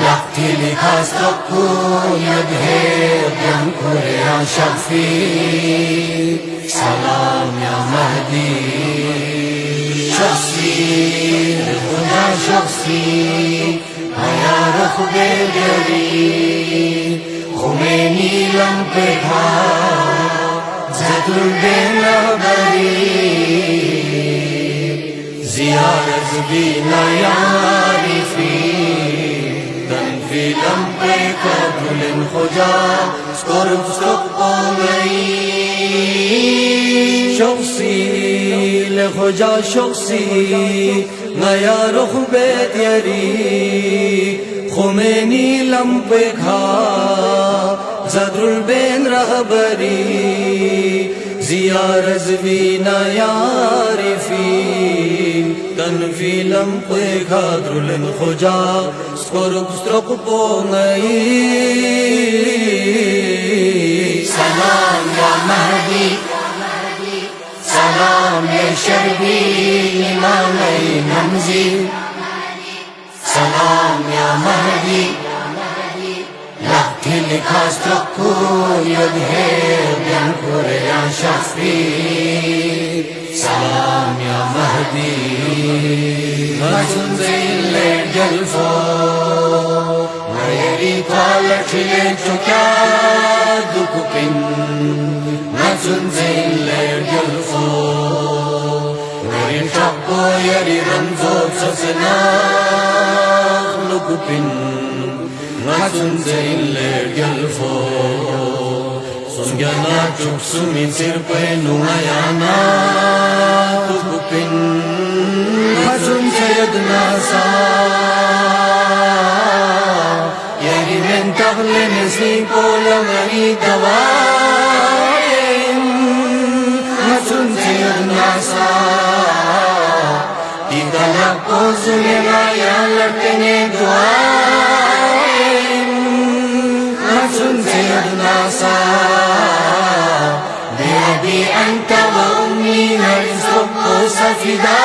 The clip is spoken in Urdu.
وقتی لحاظ تو کوید ہے بنکر یا شفیع. سلام یا مهدی شخصی خدا شخصی آیا رخ بگری خمینی لمپے تھا زدل بینا بری زیارت بینا یاری فی في لمبي قبل الخجا سكرت سقطني شخصي لخجا شخصي نیا رخ بیت یری خمینی لمبي کھا زدر البین رهبری زیارت بينا يعرفي تنفي لمبي خاطر الخجا سكرت سقطني. سلام يا مهدي، سلام يا شربي إمامي نمزي، سلام يا مهدي لقتي لخاص تقو يدهي بينكر يا شفيع. سلام يا مهدي نجم زي الليل جلفو غيري طالت لجوكا دكوكين نجم زي الليل جلفو غيري شقو يري رمزو سسنا لكوكين نجم زي الليل جلفو Sungyana chuksumin sirpe nungayana tukupin Hajun sayad nasa Yeri men tagle nesni kolangani dawain Hajun sayad nasa Tidalak ko sunyaya latene duain Hajun sayad nasa بأبي أنت وأمي نرزق سفدا